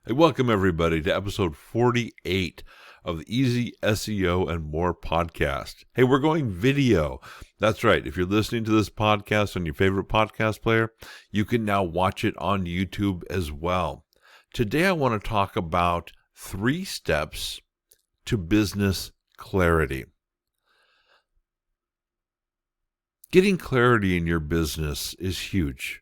Hey, welcome everybody to episode 48 of the Easy SEO and More podcast. Hey, we're going video. That's right. If you're listening to this podcast on your favorite podcast player, you can now watch it on YouTube as well. Today, I want to talk about 3 steps to business clarity. Getting clarity in your business is huge.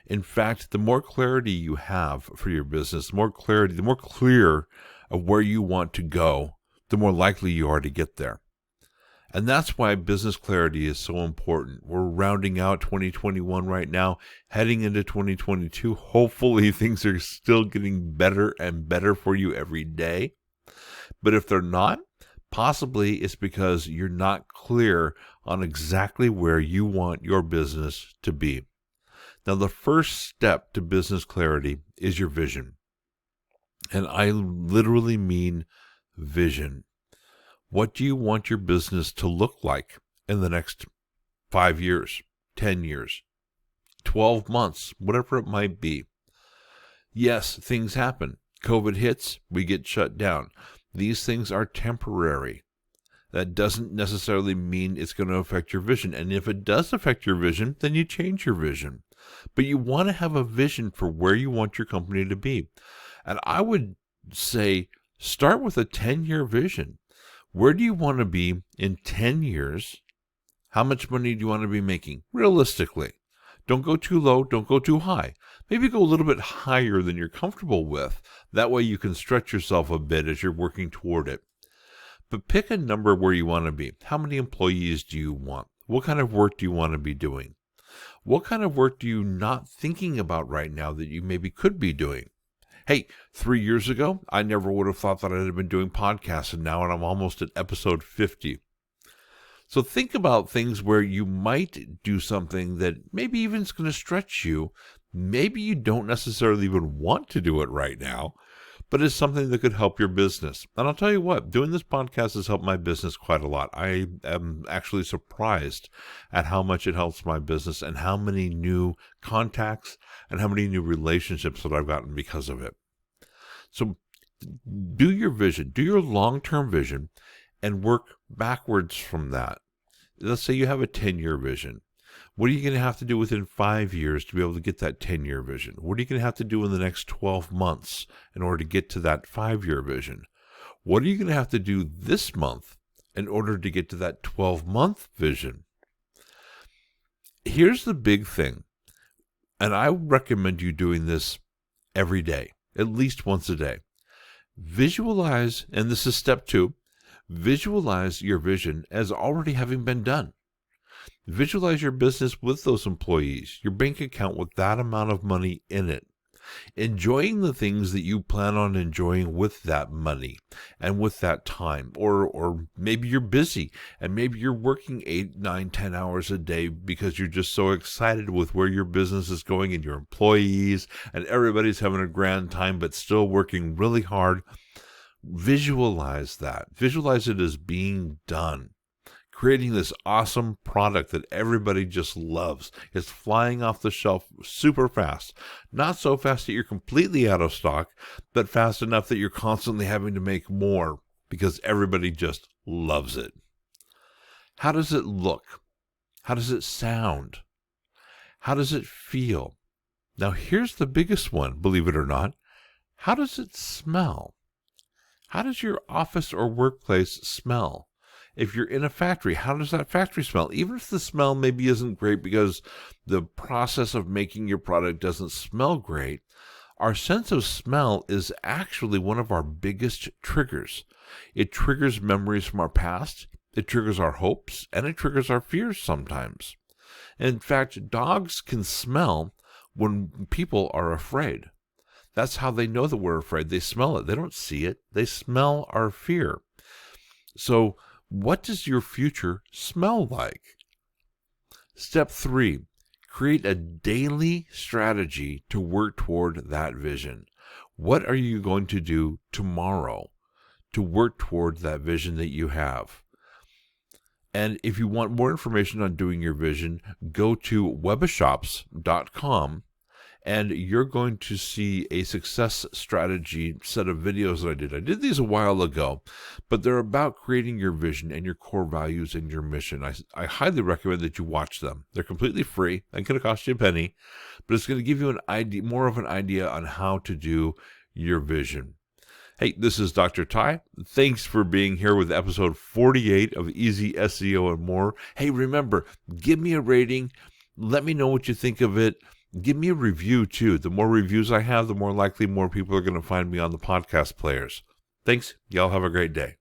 In fact, the more clarity you have for your business, the more clear of where you want to go, the more likely you are to get there. And that's why business clarity is so important. We're rounding out 2021 right now, heading into 2022. Hopefully things are still getting better and better for you every day. But if they're not, possibly it's because you're not clear on exactly where you want your business to be. Now, the first step to business clarity is your vision. And I literally mean vision. What do you want your business to look like in the next 5 years, 10 years, 12 months, whatever it might be? Yes, things happen. COVID hits, we get shut down. These things are temporary. That doesn't necessarily mean it's going to affect your vision. And if it does affect your vision, then you change your vision. But you want to have a vision for where you want your company to be. And I would say start with a 10-year vision. Where do you want to be in 10 years? How much money do you want to be making? Realistically. Don't go too low. Don't go too high. Maybe go a little bit higher than you're comfortable with. That way you can stretch yourself a bit as you're working toward it. But pick a number where you want to be. How many employees do you want? What kind of work do you want to be doing? What kind of work do you not thinking about right now that you maybe could be doing? Hey, 3 years ago, I never would have thought that I'd have been doing podcasts, and now I'm almost at episode 50. So think about things where you might do something that maybe even is going to stretch you. Maybe you don't necessarily even want to do it right now, but it's something that could help your business. And I'll tell you what, doing this podcast has helped my business quite a lot. I am actually surprised at how much it helps my business and how many new contacts and how many new relationships that I've gotten because of it. So do your vision, do your long-term vision, and work backwards from that. Let's say you have a 10-year vision. What are you going to have to do within 5 years to be able to get that 10-year vision? What are you going to have to do in the next 12 months in order to get to that 5-year vision? What are you going to have to do this month in order to get to that 12-month vision? Here's the big thing, and I recommend you doing this every day, at least once a day. Visualize, and this is step 2, visualize your vision as already having been done. Visualize your business with those employees, your bank account with that amount of money in it, enjoying the things that you plan on enjoying with that money and with that time. Or maybe you're busy and maybe you're working 8, 9, 10 hours a day because you're just so excited with where your business is going and your employees and everybody's having a grand time but still working really hard. Visualize that. Visualize it as being done. Creating this awesome product that everybody just loves. It's flying off the shelf super fast. Not so fast that you're completely out of stock, but fast enough that you're constantly having to make more because everybody just loves it. How does it look? How does it sound? How does it feel? Now here's the biggest one, believe it or not. How does it smell? How does your office or workplace smell? If you're in a factory, how does that factory smell? Even if the smell maybe isn't great because the process of making your product doesn't smell great, our sense of smell is actually one of our biggest triggers. It triggers memories from our past, it triggers our hopes, and it triggers our fears sometimes. In fact, dogs can smell when people are afraid. That's how they know that we're afraid. They smell it. They don't see it. They smell our fear. So, what does your future smell like? Step 3, create a daily strategy to work toward that vision. What are you going to do tomorrow to work toward that vision that you have? And if you want more information on doing your vision, go to webishops.com and you're going to see a success strategy set of videos that I did. I did these a while ago, but they're about creating your vision and your core values and your mission. I highly recommend that you watch them. They're completely free. Ain't going to cost you a penny, but it's going to give you an idea, more of an idea on how to do your vision. Hey, this is Dr. Ty. Thanks for being here with episode 48 of Easy SEO and More. Hey, remember, give me a rating. Let me know what you think of it. Give me a review, too. The more reviews I have, the more likely more people are going to find me on the podcast players. Thanks. Y'all have a great day.